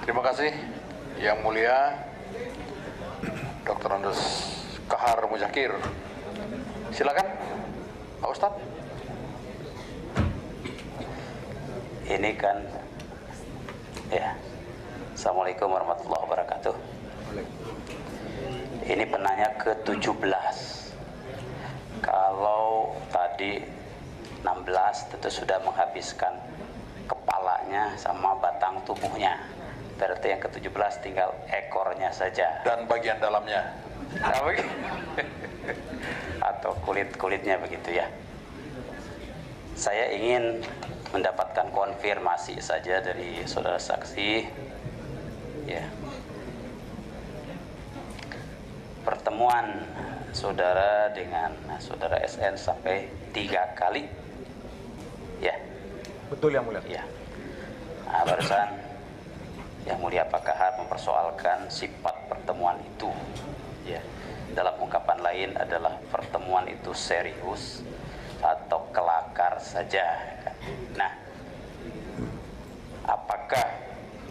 Terima kasih Yang Mulia Dr. Andes Kahar Muzakir. Silakan Pak Ustadz. Ini kan ya, Assalamualaikum warahmatullahi wabarakatuh. Ini penanya ke-17. Kalau tadi 16 tentu sudah menghabiskan kepalanya sama batang tubuhnya. Berarti yang ke-17 tinggal ekornya saja. Dan bagian dalamnya. Atau kulit-kulitnya begitu ya. Saya ingin mendapatkan konfirmasi saja dari saudara saksi ya. Pertemuan saudara dengan saudara SN sampai 3 kali ya. Betul Yang Mulia. Ya. Nah, barusan Yang Mulia Pak Kahar mempersoalkan sifat pertemuan itu ya. Dalam ungkapan lain adalah pertemuan itu serius atau kelakar saja. Nah, apakah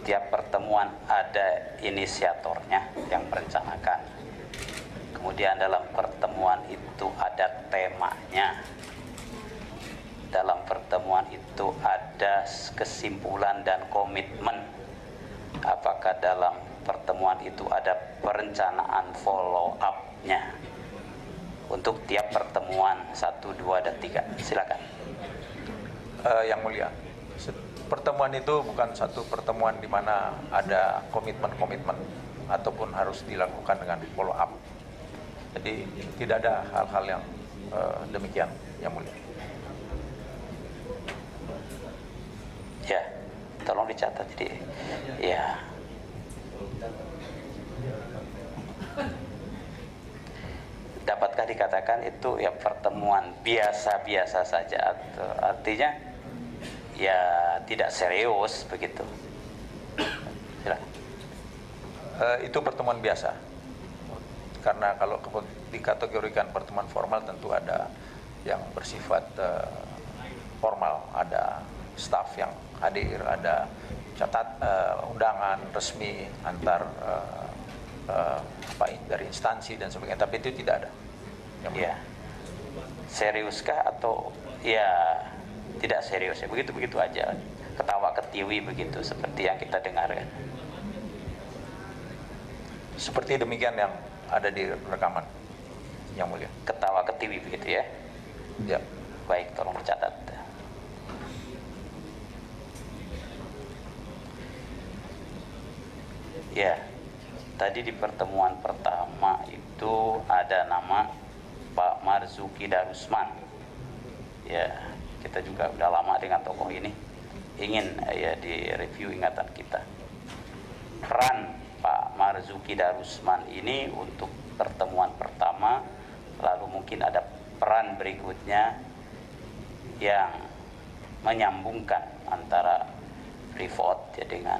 tiap pertemuan ada inisiatornya yang merencanakan? Kemudian dalam pertemuan itu ada temanya. Dalam pertemuan itu ada kesimpulan dan komitmen. Apakah dalam pertemuan itu ada perencanaan follow up-nya untuk tiap pertemuan 1, 2, dan 3. Silakan. Yang Mulia, pertemuan itu bukan satu pertemuan di mana ada komitmen-komitmen ataupun harus dilakukan dengan follow up. Jadi tidak ada hal-hal yang demikian, Yang Mulia. Ya, tolong dicatat. Jadi, ya. Dapatkah dikatakan itu ya pertemuan biasa-biasa saja, atau artinya ya tidak serius begitu? Silakan. Itu pertemuan biasa. Karena kalau dikategorikan pertemuan formal tentu ada yang bersifat formal, ada staf yang hadir, ada undangan resmi antar dari instansi dan sebagainya, tapi itu tidak ada. Ya. Seriuskah atau ya tidak serius ya, begitu aja, ketawa ketiwi begitu seperti yang kita dengarkan. Seperti demikian yang ada di rekaman, Yang Mulia. Ketawa ketiwi begitu ya. Ya. Baik, tolong dicatat. Ya, tadi di pertemuan pertama itu ada nama Pak Marzuki Darusman. Ya, kita juga udah lama dengan tokoh ini. Ingin ya direview ingatan kita. Peran Pak Marzuki Darusman ini untuk pertemuan pertama, lalu mungkin ada peran berikutnya yang menyambungkan antara Freeport ya dengan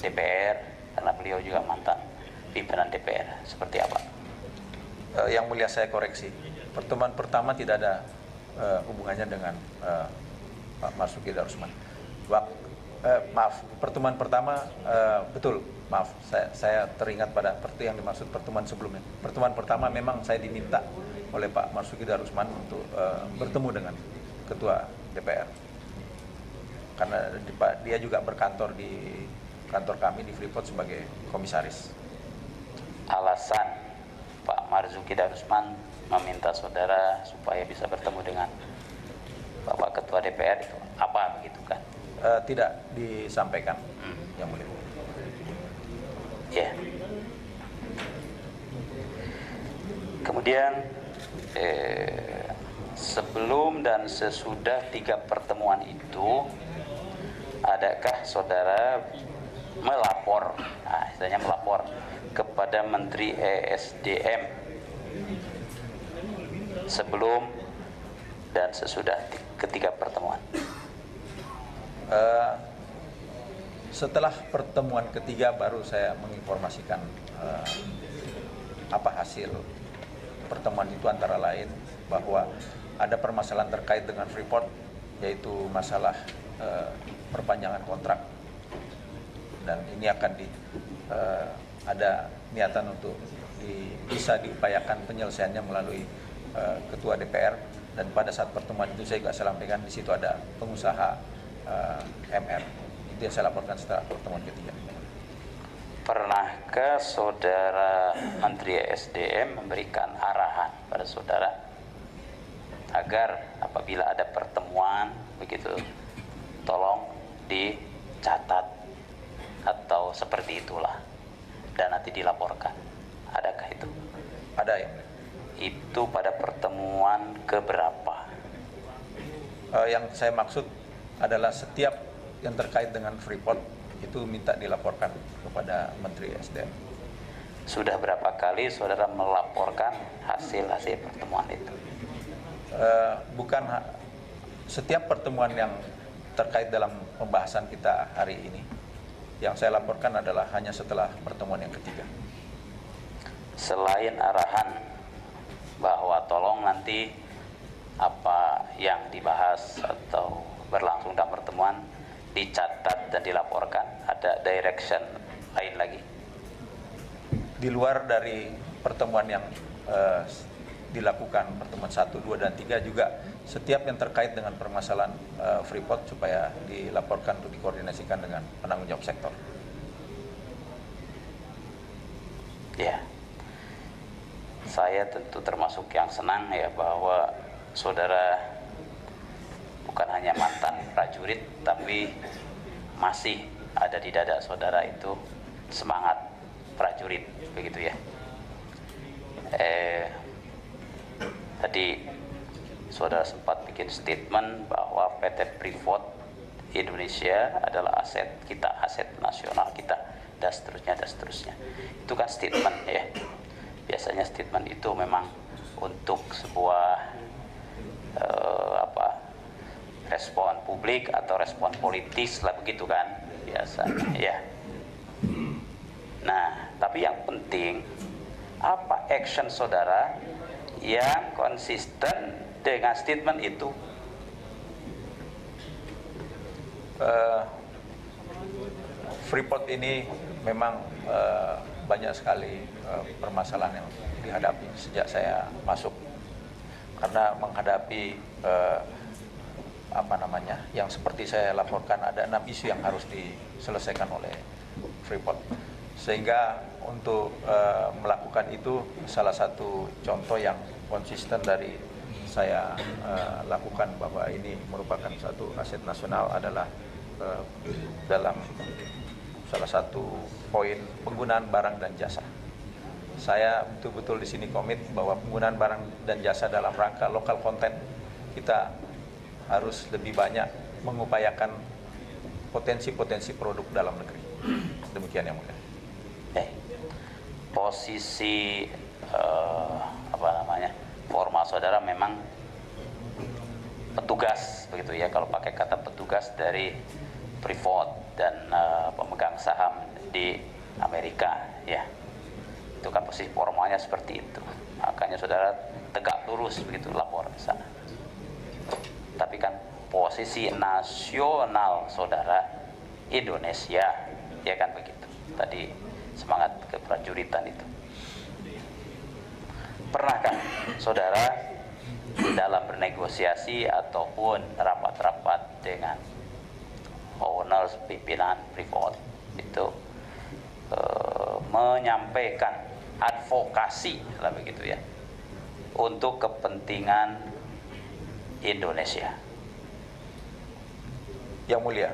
DPR, karena beliau juga mantan pimpinan DPR. Seperti apa? Yang Mulia, saya koreksi. Pertemuan pertama tidak ada hubungannya dengan Pak Marzuki Darusman. Maaf, pertemuan pertama betul. Maaf, saya teringat pada yang dimaksud pertemuan sebelumnya. Pertemuan pertama memang saya diminta oleh Pak Marzuki Darusman untuk bertemu dengan Ketua DPR. Karena dia juga berkantor di kantor kami di Freeport sebagai komisaris. Alasan Pak Marzuki Darusman meminta saudara supaya bisa bertemu dengan Bapak Ketua DPR itu apa begitu kan? Tidak disampaikan, Yang Mulia. Ya. Kemudian sebelum dan sesudah 3 pertemuan itu, adakah saudara melapor, istilahnya melapor kepada Menteri ESDM sebelum dan sesudah ketiga pertemuan? Setelah pertemuan ketiga baru saya menginformasikan apa hasil pertemuan itu, antara lain bahwa ada permasalahan terkait dengan Freeport, yaitu masalah perpanjangan kontrak dan ini akan ada niatan untuk bisa diupayakan penyelesaiannya melalui Ketua DPR, dan pada saat pertemuan itu saya juga sampaikan di situ ada pengusaha MR. Itu yang saya laporkan setelah pertemuan ketiga. Pernahkah saudara Menteri SDM memberikan arahan pada saudara agar apabila ada pertemuan begitu, tolong dicatat atau seperti itulah dan nanti dilaporkan? Adakah itu? Ada ya. Itu pada pertemuan keberapa? Yang saya maksud adalah setiap yang terkait dengan Freeport itu minta dilaporkan kepada Menteri SDM. Sudah berapa kali saudara melaporkan hasil-hasil pertemuan itu? Bukan setiap pertemuan yang terkait dalam pembahasan kita hari ini. Yang saya laporkan adalah hanya setelah pertemuan yang ketiga. Selain arahan bahwa tolong nanti apa yang dibahas atau berlangsung dalam pertemuan dicatat dan dilaporkan, ada direction lain lagi? Di luar dari pertemuan yang dilakukan, pertemuan 1, 2, dan 3 juga setiap yang terkait dengan permasalahan Freeport supaya dilaporkan untuk dikoordinasikan dengan penanggung jawab sektor. Ya, saya tentu termasuk yang senang ya bahwa saudara bukan hanya mantan prajurit, tapi masih ada di dada saudara itu semangat prajurit, begitu ya. Tadi saudara sempat bikin statement bahwa PT Freeport Indonesia adalah aset kita, aset nasional kita, dan seterusnya, dan seterusnya. Itu kan statement ya. Biasanya statement itu memang untuk sebuah respon publik atau respon politis lah, begitu kan biasanya ya. Nah, tapi yang penting apa action saudara yang konsisten dengan statement itu? Freeport ini memang banyak sekali permasalahan yang dihadapi sejak saya masuk, karena menghadapi yang seperti saya laporkan ada 6 isu yang harus diselesaikan oleh Freeport, sehingga untuk melakukan itu salah satu contoh yang konsisten dari saya lakukan bahwa ini merupakan satu aset nasional adalah dalam salah satu poin penggunaan barang dan jasa. Saya betul-betul di sini komit bahwa penggunaan barang dan jasa dalam rangka lokal konten kita harus lebih banyak mengupayakan potensi-potensi produk dalam negeri. Demikian yang mulia. Posisi formal saudara memang petugas, begitu ya, kalau pakai kata petugas dari Freeport dan pemegang saham di Amerika ya. Itu kan posisi formalnya seperti itu. Makanya saudara tegak lurus begitu lapor ke sana. Tapi kan posisi nasional saudara Indonesia, ya kan begitu. Tadi semangat keprajuritan itu. Pernahkah saudara dalam bernegosiasi ataupun rapat-rapat dengan owners, pimpinan Freeport itu menyampaikan advokasi lah begitu ya untuk kepentingan Indonesia? Yang mulia,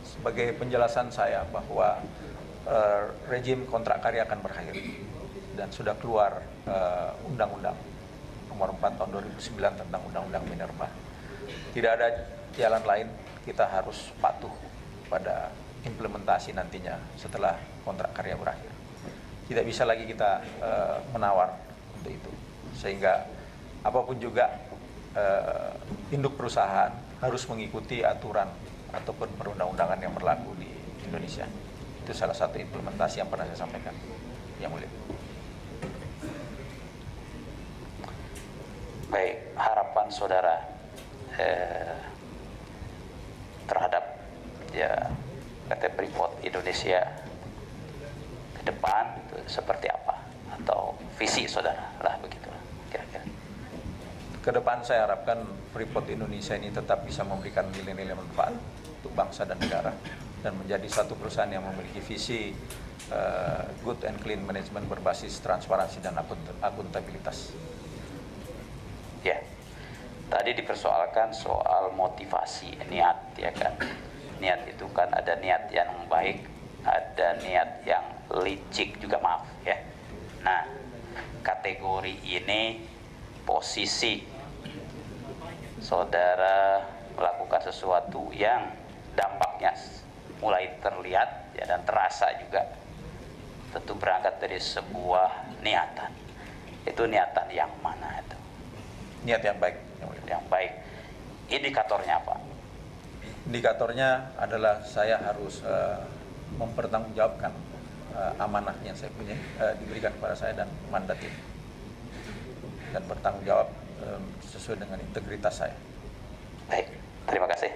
sebagai penjelasan saya bahwa rejim kontrak karya akan berakhir dan sudah keluar Undang-Undang Nomor 4 Tahun 2009 tentang Undang-Undang Minerba. Tidak ada jalan lain, kita harus patuh pada implementasi nantinya setelah kontrak karya berakhir. Tidak bisa lagi kita menawar untuk itu, sehingga apapun juga induk perusahaan harus mengikuti aturan ataupun perundang-undangan yang berlaku di Indonesia. Itu salah satu implementasi yang pernah saya sampaikan, yang mulia. Baik, harapan saudara terhadap ya PT Freeport Indonesia ke depan itu seperti apa, atau visi saudara lah begitu kira-kira. Ke depan saya harapkan Freeport Indonesia ini tetap bisa memberikan nilai-nilai manfaat untuk bangsa dan negara dan menjadi satu perusahaan yang memiliki visi good and clean management berbasis transparansi dan akuntabilitas. Ya, tadi dipersoalkan soal motivasi, niat, ya kan. Niat itu kan ada niat yang baik, ada niat yang licik juga, maaf ya. Nah, kategori ini posisi saudara melakukan sesuatu yang dampaknya mulai terlihat ya, dan terasa juga, tentu berangkat dari sebuah niatan. Itu niatan yang mana itu? Niat yang baik. Yang baik. Indikatornya apa? Indikatornya adalah saya harus mempertanggungjawabkan amanah yang saya punya diberikan kepada saya dan mandat ini, dan bertanggung jawab sesuai dengan integritas saya. Baik, terima kasih.